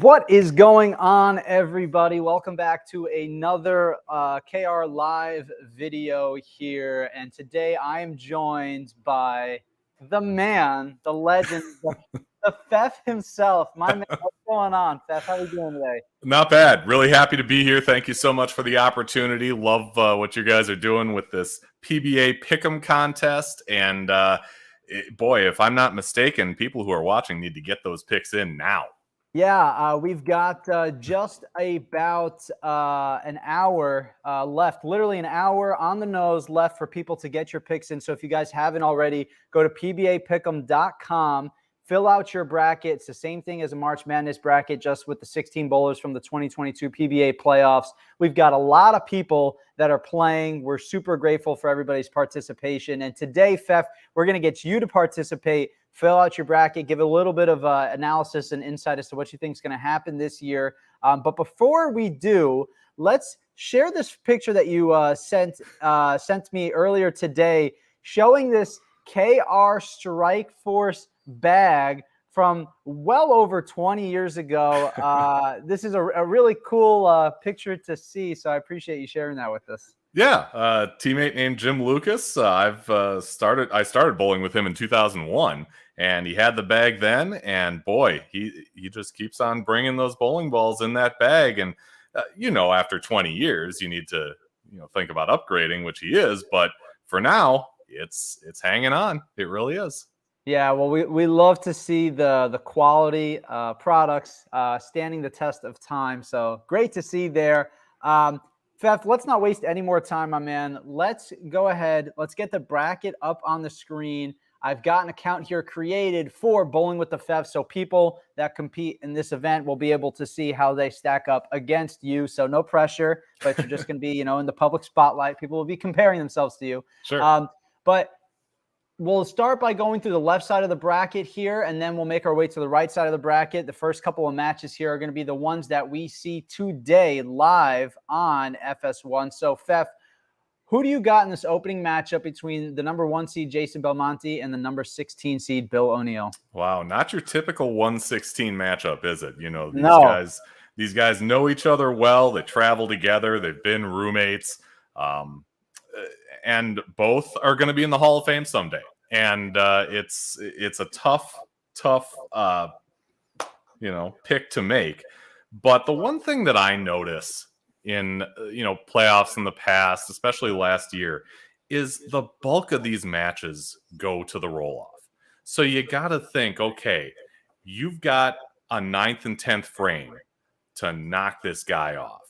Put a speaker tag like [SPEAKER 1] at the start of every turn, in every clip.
[SPEAKER 1] What is going on, everybody? Welcome back to another KR Live video here. And today I am joined by the man, the legend, the Fef himself. My man, what's going on, Fef? How are you doing today?
[SPEAKER 2] Not bad. Really happy to be here. Thank you so much for the opportunity. Love what you guys are doing with this PBA Pick Em contest. And boy, if I'm not mistaken, people who are watching need to get those picks in now.
[SPEAKER 1] Yeah, we've got just about an hour left, literally an hour on the nose left for people to get your picks in. So if you guys haven't already, go to pbapick'em.com, fill out your bracket. It's the same thing as a March Madness bracket, just with the 16 bowlers from the 2022 PBA playoffs. We've got a lot of people that are playing. We're super grateful for everybody's participation. And today, Fef, we're going to get you to participate. Fill out your bracket, give a little bit of analysis and insight as to what you think is going to happen this year. But before we do, let's share this picture that you sent me earlier today, showing this KR Strike Force bag from well over 20 years ago. This is a really cool picture to see, so I appreciate you sharing that with us.
[SPEAKER 2] Yeah, teammate named Jim Lucas. I started bowling with him in 2001, and he had the bag then. And boy, he just keeps on bringing those bowling balls in that bag. And after 20 years, you need to think about upgrading, which he is. But for now, it's hanging on. It really is.
[SPEAKER 1] Yeah, well, we love to see the quality products standing the test of time. So great to see there. Fef, let's not waste any more time, my man. Let's go ahead. Let's get the bracket up on the screen. I've got an account here created for Bowling with the Fef, so people that compete in this event will be able to see how they stack up against you. So no pressure, but you're just going to be, in the public spotlight. People will be comparing themselves to you.
[SPEAKER 2] Sure.
[SPEAKER 1] But we'll start by going through the left side of the bracket here, and then we'll make our way to the right side of the bracket. The first couple of matches here are going to be the ones that we see today live on FS1. So, Fef, who do you got in this opening matchup between the number 1 seed Jason Belmonte and the number 16 seed Bill ONeil?
[SPEAKER 2] Wow, not your typical 1-16 matchup, is it? These guys know each other well. They travel together. They've been roommates. And both are going to be in the Hall of Fame someday. And it's a tough pick to make. But the one thing that I notice in playoffs in the past, especially last year, is the bulk of these matches go to the roll-off. So you got to think, okay, you've got a 9th and 10th frame to knock this guy off.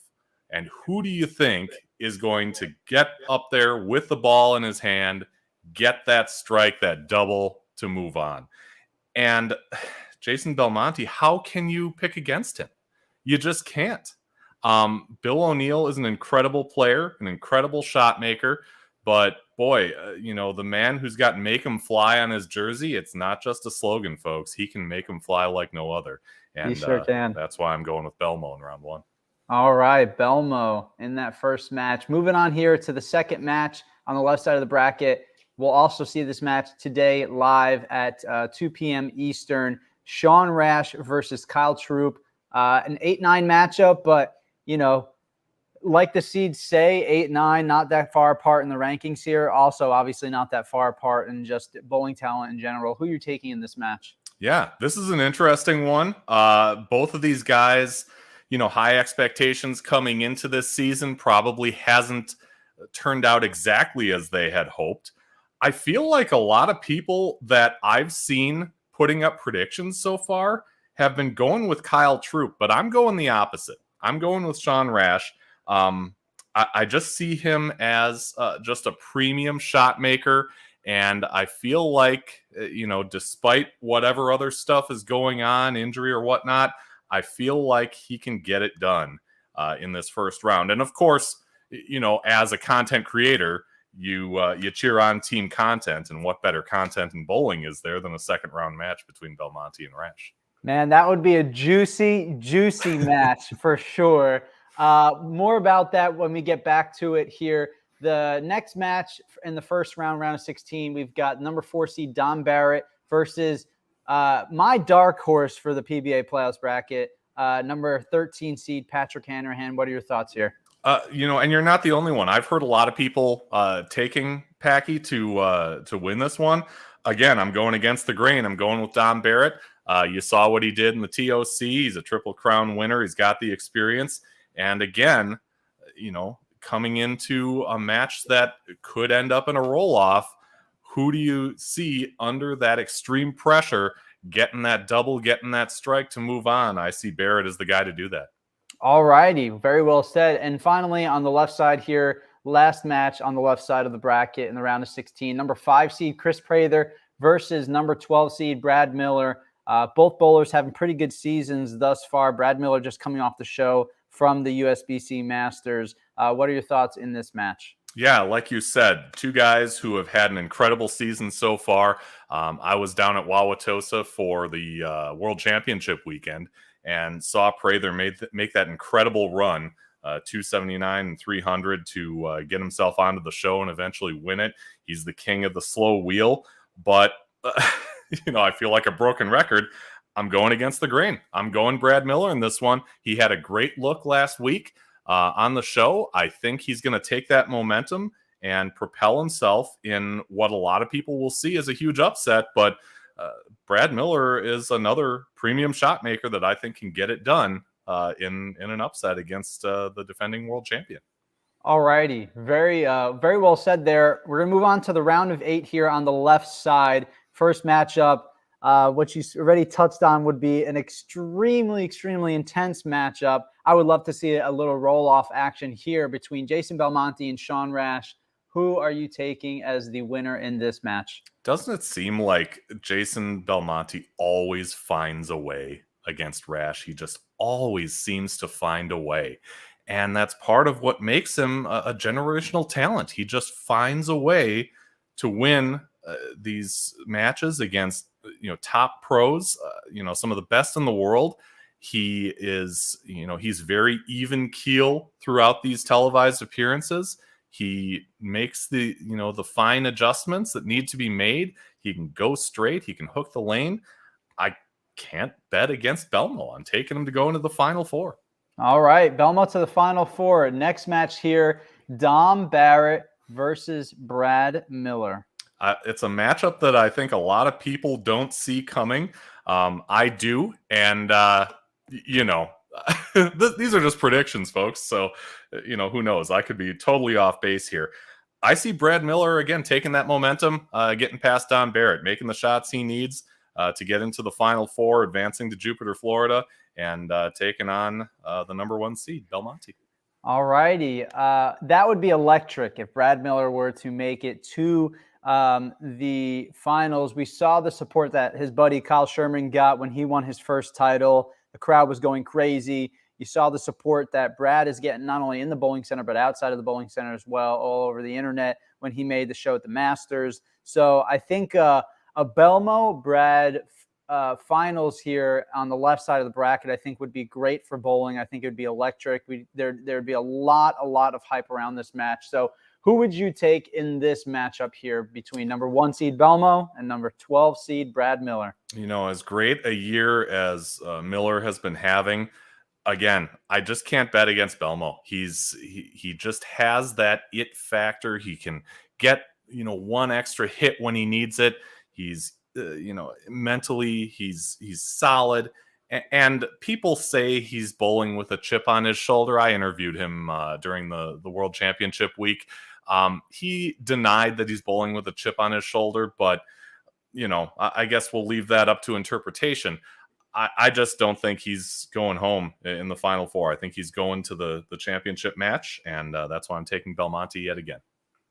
[SPEAKER 2] And who do you think is going to get up there with the ball in his hand, get that strike, that double to move on? And Jason Belmonte, how can you pick against him? You just can't. Bill ONeil is an incredible player, an incredible shot maker, but boy, the man who's got "Make 'em fly" on his jersey, it's not just a slogan, folks. He can make 'em fly like no other. And
[SPEAKER 1] he sure can.
[SPEAKER 2] That's why I'm going with Belmo in round 1.
[SPEAKER 1] All right, Belmo in that first match. Moving on here to the second match on the left side of the bracket. We'll also see this match today live at 2 p.m. Eastern. Shawn Rash versus Kyle Troupe. An 8-9 matchup, but, like the seeds say, 8-9, not that far apart in the rankings here. Also, obviously not that far apart in just bowling talent in general. Who are you taking in this match?
[SPEAKER 2] Yeah, this is an interesting one. Both of these guys, high expectations coming into this season, probably hasn't turned out exactly as they had hoped. I feel like a lot of people that I've seen putting up predictions so far have been going with Kyle Troupe, but I'm going the opposite. I'm going with Shawn Rash. I just see him as just a premium shot maker, and I feel like, despite whatever other stuff is going on, injury or whatnot, I feel like he can get it done in this first round. And of course, as a content creator, you cheer on team content, and what better content in bowling is there than a second round match between Belmonte and Rash?
[SPEAKER 1] Man, that would be a juicy match for sure. More about that when we get back to it here. The next match in the first round of 16, we've got number 4 seed Barrett versus my dark horse for the PBA playoffs bracket, number 13 seed Patrick Hanrahan. What are your thoughts here?
[SPEAKER 2] And you're not the only one. I've heard a lot of people taking Packy to win this one. Again, I'm going against the grain. I'm going with Dom Barrett. You saw what he did in the TOC. He's a Triple Crown winner. He's got the experience. And again, coming into a match that could end up in a roll-off, who do you see under that extreme pressure, getting that double, getting that strike to move on? I see Barrett as the guy to do that.
[SPEAKER 1] All righty. Very well said. And finally, on the left side here, last match on the left side of the bracket in the round of 16, number 5 seed Chris Prather versus number 12 seed Brad Miller. Both bowlers having pretty good seasons thus far. Brad Miller just coming off the show from the USBC Masters. What are your thoughts in this match?
[SPEAKER 2] Yeah, like you said, two guys who have had an incredible season so far. I was down at Wauwatosa for the World Championship weekend and saw Prather make that incredible run, 279 and 300 to get himself onto the show and eventually win it. He's the king of the slow wheel, but I feel like a broken record. I'm going against the grain. I'm going Brad Miller in this one. He had a great look last week on the show. I think he's going to take that momentum and propel himself in what a lot of people will see as a huge upset, but Brad Miller is another premium shot maker that I think can get it done in an upset against the defending world champion.
[SPEAKER 1] All righty. Very well said there. We're going to move on to the round of 8 here on the left side. First matchup, what you already touched on, would be an extremely, extremely intense matchup. I would love to see a little roll-off action here between Jason Belmonte and Shawn Rash. Who are you taking as the winner in this match?
[SPEAKER 2] Doesn't it seem like Jason Belmonte always finds a way against Rash? He just always seems to find a way. And that's part of what makes him a generational talent. He just finds a way to win these matches against top pros, some of the best in the world. He is, he's very even keel throughout these televised appearances. He makes the fine adjustments that need to be made. He can go straight. He can hook the lane. I can't bet against Belmo. I'm taking him to go into the Final Four.
[SPEAKER 1] All right, Belmo to the Final Four. Next match here, Dom Barrett versus Brad Miller.
[SPEAKER 2] It's a matchup that I think a lot of people don't see coming. I do, and these are just predictions, folks. So, who knows? I could be totally off base here. I see Brad Miller, again, taking that momentum, getting past Dom Barrett, making the shots he needs to get into the Final Four, advancing to Jupiter, Florida, and taking on the number 1 seed, Belmonte.
[SPEAKER 1] All righty. That would be electric if Brad Miller were to make it to the finals. We saw the support that his buddy Kyle Sherman got when he won his first title. The crowd was going crazy. You saw the support that Brad is getting not only in the bowling center, but outside of the bowling center as well, all over the internet when he made the show at the Masters. So I think a Belmo Brad finals here on the left side of the bracket, I think would be great for bowling. I think it would be electric. There'd be a lot of hype around this match. So who would you take in this matchup here between number 1 seed Belmo and number 12 seed Brad Miller?
[SPEAKER 2] As great a year as Miller has been having, again, I just can't bet against Belmo. He just has that it factor. He can get one extra hit when he needs it. He's mentally he's solid. And people say he's bowling with a chip on his shoulder. I interviewed him during the World Championship week. He denied that he's bowling with a chip on his shoulder, but I guess we'll leave that up to interpretation. I just don't think he's going home in the Final Four. I think he's going to the championship match, and that's why I'm taking Belmonte yet again.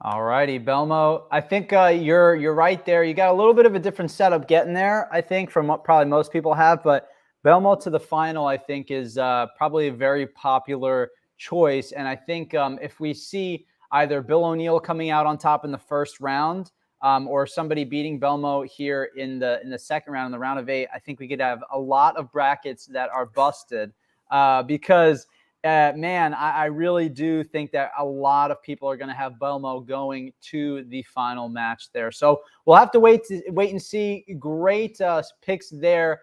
[SPEAKER 1] All righty, Belmo. I think you're right there. You got a little bit of a different setup getting there, I think, from what probably most people have, but Belmo to the final, I think, is probably a very popular choice. And I think if we see either Bill ONeil coming out on top in the first round or somebody beating Belmo here in the second round, in the round of 8, I think we could have a lot of brackets that are busted because, man, I really do think that a lot of people are going to have Belmo going to the final match there. So we'll have to wait and see. Great picks there.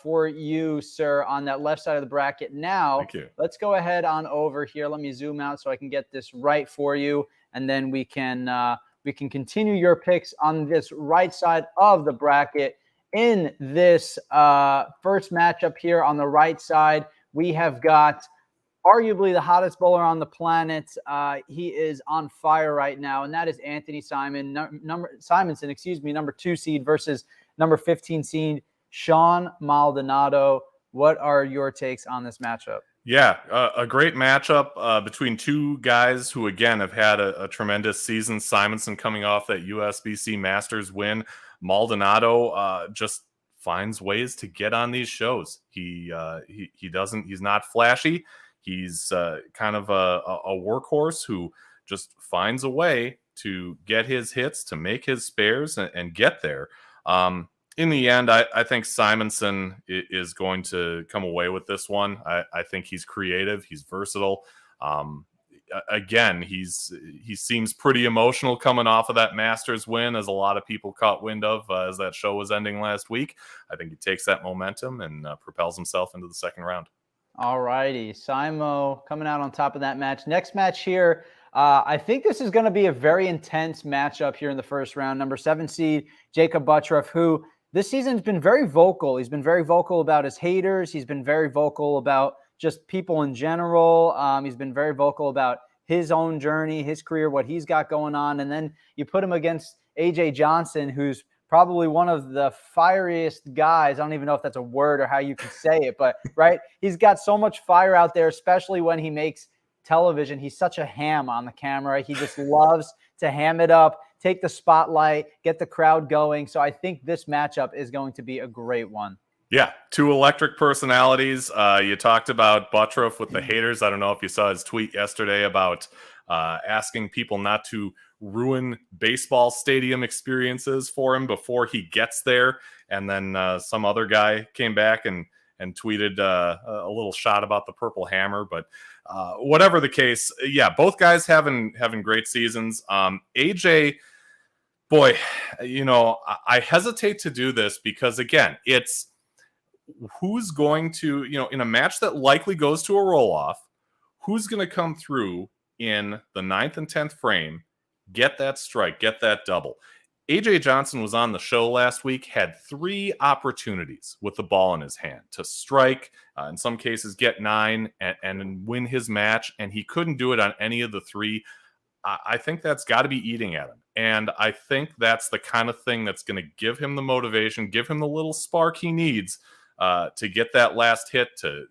[SPEAKER 1] for you, sir, on that left side of the bracket. Now,
[SPEAKER 2] Thank you.
[SPEAKER 1] let's go ahead on over here. Let me zoom out so I can get this right for you, and then we can continue your picks on this right side of the bracket. In this first matchup here on the right side, we have got arguably the hottest bowler on the planet. He is on fire right now, and that is Anthony Simonson, number 2 seed versus number 15 seed Shawn Maldonado. What are your takes on this matchup?
[SPEAKER 2] Yeah, a great matchup between two guys who, again, have had a tremendous season. Simonson coming off that USBC Masters win. Maldonado just finds ways to get on these shows. He doesn't. He's not flashy. He's kind of a workhorse who just finds a way to get his hits, to make his spares, and get there. In the end, I think Simonson is going to come away with this one. I think he's creative. He's versatile. Again, he seems pretty emotional coming off of that Masters win, as a lot of people caught wind of as that show was ending last week. I think he takes that momentum and propels himself into the second round.
[SPEAKER 1] All righty. Simo coming out on top of that match. Next match here. I think this is going to be a very intense matchup here in the first round. Number 7 seed, Jacob Buttroff, who this season's been very vocal. He's been very vocal about his haters. He's been very vocal about just people in general. He's been very vocal about his own journey, his career, what he's got going on. And then you put him against AJ Johnson, who's probably one of the fieriest guys. I don't even know if that's a word or how you can say it, but right. He's got so much fire out there, especially when he makes television. He's such a ham on the camera. He just loves to ham it up, take the spotlight, get the crowd going. So I think this matchup is going to be a great one.
[SPEAKER 2] Yeah, two electric personalities. You talked about Buttroff with the haters. I don't know if you saw his tweet yesterday about asking people not to ruin baseball stadium experiences for him before he gets there. And then some other guy came back and tweeted a little shot about the Purple Hammer. But whatever the case, yeah, both guys having great seasons. AJ, boy, I hesitate to do this because, again, it's who's going to, in a match that likely goes to a roll-off, who's going to come through in the 9th and 10th frame, get that strike, get that double. AJ Johnson was on the show last week, had 3 opportunities with the ball in his hand to strike, in some cases get 9 and win his match, and he couldn't do it on any of the 3. I think that's got to be eating at him. And I think that's the kind of thing that's going to give him the motivation, give him the little spark he needs to get that last hit, to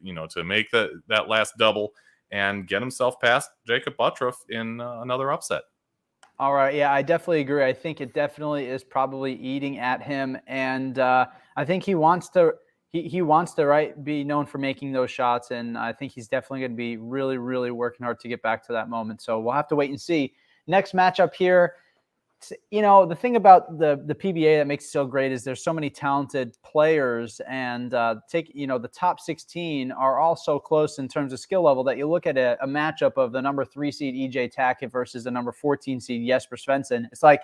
[SPEAKER 2] make that last double and get himself past Jacob Buttroff in another upset.
[SPEAKER 1] All right. Yeah, I definitely agree. I think it definitely is probably eating at him. And I think he wants to be known for making those shots. And I think he's definitely going to be really, really working hard to get back to that moment. So we'll have to wait and see. Next matchup here. The thing about the PBA that makes it so great is there's so many talented players, and the top 16 are all so close in terms of skill level that you look at a matchup of the number 3 seed EJ Tackett versus the number 14 seed Jesper Svensson. It's like,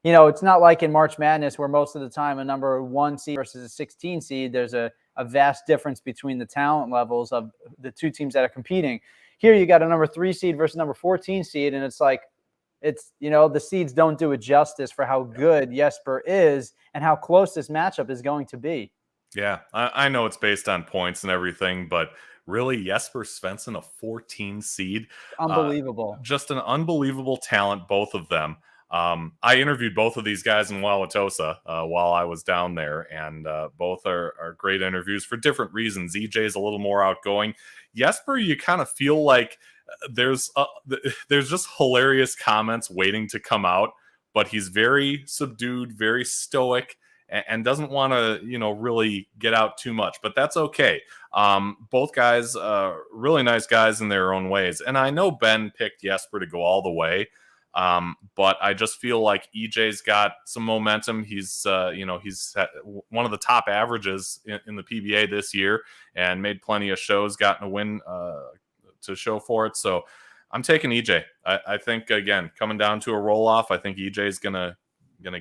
[SPEAKER 1] it's not like in March Madness where most of the time a number 1 seed versus a 16 seed, there's a vast difference between the talent levels of the two teams that are competing. Here you got a number 3 seed versus number 14 seed, and it's like, the seeds don't do it justice for how good Jesper is and how close this matchup is going to be.
[SPEAKER 2] Yeah, I know it's based on points and everything, but really, Jesper Svensson, a 14 seed.
[SPEAKER 1] Unbelievable.
[SPEAKER 2] Just an unbelievable talent, both of them. I interviewed both of these guys in Wauwatosa while I was down there, and both are great interviews for different reasons. EJ is a little more outgoing. Jesper, you kind of feel like there's just hilarious comments waiting to come out, but he's very subdued, very stoic, and doesn't want to, really get out too much. But that's okay. Both guys, really nice guys in their own ways. And I know Ben picked Jesper to go all the way, but I just feel like EJ's got some momentum. He's one of the top averages in the PBA this year and made plenty of shows, gotten a win to show for it. So I'm taking EJ. I think, again, coming down to a roll-off, I think EJ's gonna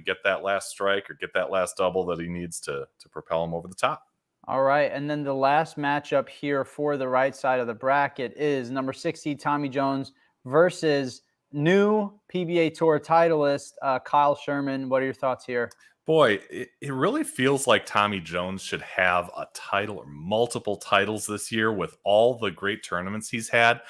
[SPEAKER 2] get that last strike or get that last double that he needs to propel him over the top.
[SPEAKER 1] All right. And then the last matchup here for the right side of the bracket is number 60, Tommy Jones versus new PBA Tour titleist, Kyle Sherman. What are your thoughts here?
[SPEAKER 2] Boy, it really feels like Tommy Jones should have a title or multiple titles this year with all the great tournaments he's had.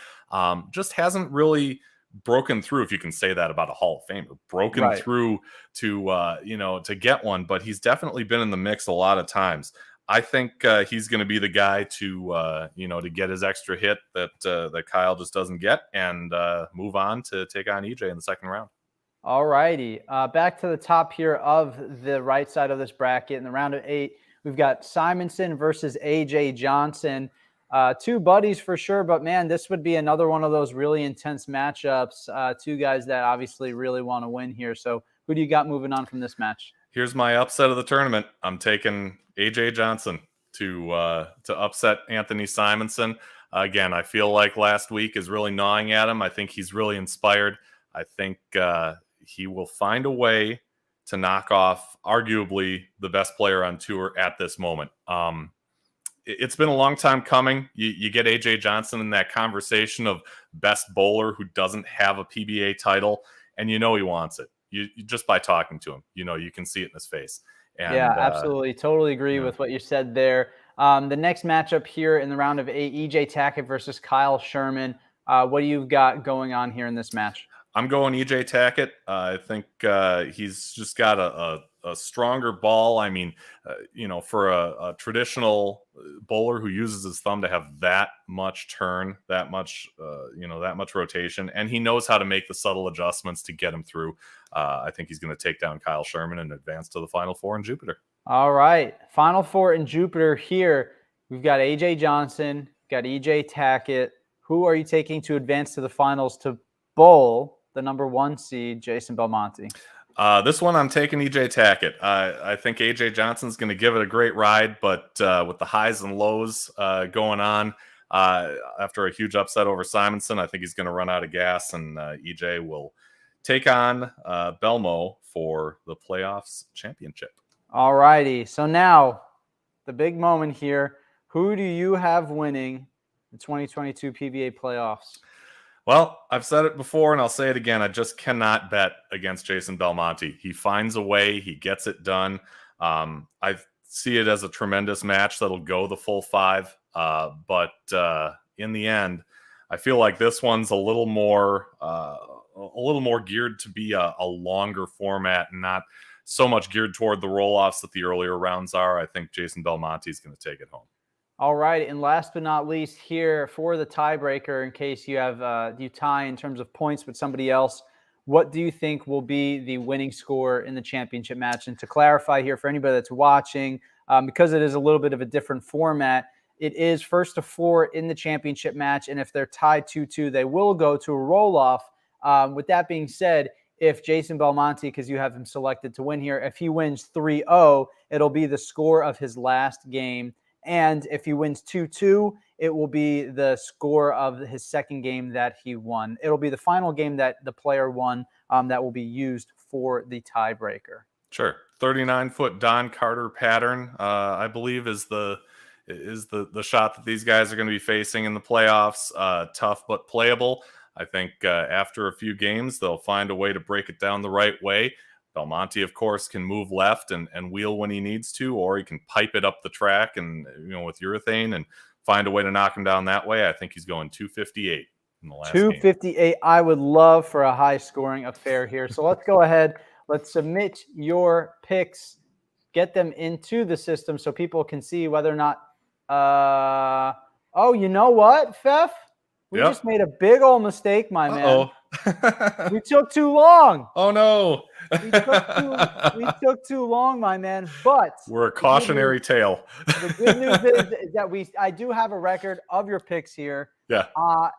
[SPEAKER 2] Just hasn't really broken through, if you can say that about a Hall of Famer, broken
[SPEAKER 1] Right.
[SPEAKER 2] through to get one, but he's definitely been in the mix a lot of times. I think he's going to be the guy to get his extra hit that Kyle just doesn't get and move on to take on EJ in the second round.
[SPEAKER 1] All righty. Back to the top here of the right side of this bracket. In the round of 8, we've got Simonson versus AJ Johnson. Two buddies for sure, but man, this would be another one of those really intense matchups. Two guys that obviously really want to win here. So who do you got moving on from this match?
[SPEAKER 2] Here's my upset of the tournament. I'm taking AJ Johnson to upset Anthony Simonson. Again, I feel like last week is really gnawing at him. I think he's really inspired. I think he will find a way to knock off arguably the best player on tour at this moment. It's been a long time coming. You get AJ Johnson in that conversation of best bowler who doesn't have a PBA title, and he wants it. You just by talking to him, you can see it in his face. And,
[SPEAKER 1] yeah, absolutely. Totally agree with what you said there. The next matchup here in the round of 8, EJ Tackett versus Kyle Sherman. What do you got going on here in this match?
[SPEAKER 2] I'm going EJ Tackett. I think he's just got a stronger ball. I mean, for a traditional bowler who uses his thumb to have that much turn, that much rotation, and he knows how to make the subtle adjustments to get him through. I think he's going to take down Kyle Sherman and advance to the Final Four in Jupiter.
[SPEAKER 1] All right. Final Four in Jupiter here. We've got AJ Johnson, got EJ Tackett. Who are you taking to advance to the finals to bowl the number 1 seed, Jason Belmonte?
[SPEAKER 2] This one, I'm taking EJ Tackett. I think AJ Johnson's going to give it a great ride, but with the highs and lows going on after a huge upset over Simonson, I think he's going to run out of gas, and EJ will take on Belmo for the playoffs championship.
[SPEAKER 1] All righty. So now the big moment here. Who do you have winning the 2022 PBA playoffs?
[SPEAKER 2] Well, I've said it before and I'll say it again. I just cannot bet against Jason Belmonte. He finds a way. He gets it done. I see it as a tremendous match that'll go the full 5. But in the end, I feel like this one's a little more geared to be a longer format and not so much geared toward the roll-offs that the earlier rounds are. I think Jason Belmonte is going to take it home.
[SPEAKER 1] All right, and last but not least here for the tiebreaker, in case you have you tie in terms of points with somebody else, what do you think will be the winning score in the championship match? And to clarify here for anybody that's watching, because it is a little bit of a different format, it is 1st to 4 in the championship match, and if they're tied 2-2, they will go to a roll-off. With that being said, if Jason Belmonte, because you have him selected to win here, if he wins 3-0, it'll be the score of his last game. And if he wins 2-2, it will be the score of his second game that he won. It'll be the final game that the player won that will be used for the tiebreaker.
[SPEAKER 2] Sure. 39-foot Don Carter pattern, I believe, is the shot that these guys are going to be facing in the playoffs. Tough but playable. I think after a few games, they'll find a way to break it down the right way. Belmonte, of course, can move left and wheel when he needs to, or he can pipe it up the track and with urethane and find a way to knock him down that way. I think he's going 258 in the last
[SPEAKER 1] 258. Game. I would love for a high-scoring affair here. So let's go ahead. Let's submit your picks. Get them into the system so people can see whether or not. Oh, you know what, Fef? We just made a big old mistake, my man. We took too long.
[SPEAKER 2] Oh, no.
[SPEAKER 1] We took too long, my man. But
[SPEAKER 2] we're a cautionary tale.
[SPEAKER 1] The good news is that I do have a record of your picks here.
[SPEAKER 2] Yeah.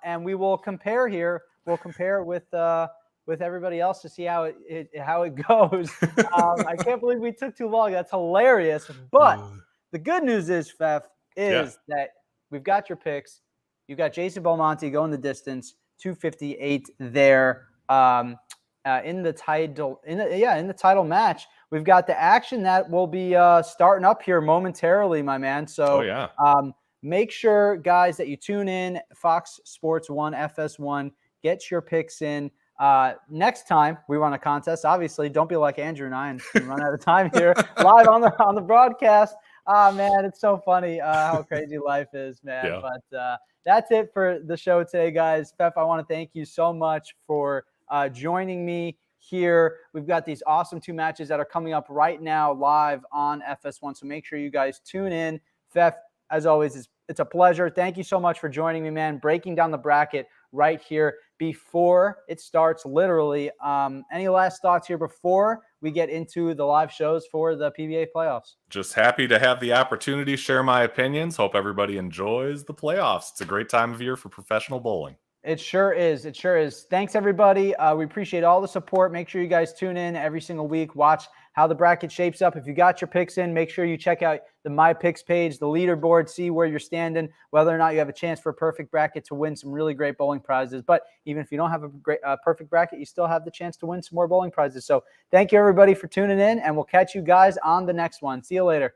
[SPEAKER 1] And we will compare here. We'll compare with everybody else to see how it goes. I can't believe we took too long. That's hilarious. But the good news is, Fef, that we've got your picks. You've got Jason Belmonte going the distance, 258 there in the title match. we've got the action that will be starting up here momentarily, my man. So
[SPEAKER 2] yeah.
[SPEAKER 1] Make sure, guys, that you tune in, Fox Sports 1, FS1, get your picks in. Next time we run a contest, obviously, don't be like Andrew and I and run out of time here live on the broadcast. Man, it's so funny how crazy life is, man.
[SPEAKER 2] Yeah.
[SPEAKER 1] But that's it for the show today, guys. Fef, I want to thank you so much for joining me here. We've got these awesome 2 matches that are coming up right now live on FS1, so make sure you guys tune in. Fef, as always, it's a pleasure. Thank you so much for joining me, man. Breaking down the bracket right here before it starts, literally. Any last thoughts here before we get into the live shows for the PBA playoffs?
[SPEAKER 2] Just happy to have the opportunity to share my opinions. Hope everybody enjoys the playoffs. It's a great time of year for professional bowling.
[SPEAKER 1] It sure is. It sure is. Thanks, everybody. We appreciate all the support. Make sure you guys tune in every single week. Watch how the bracket shapes up. If you got your picks in, make sure you check out the My Picks page, the leaderboard, see where you're standing, whether or not you have a chance for a perfect bracket to win some really great bowling prizes. But even if you don't have a great perfect bracket, you still have the chance to win some more bowling prizes. So thank you, everybody, for tuning in, and we'll catch you guys on the next one. See you later.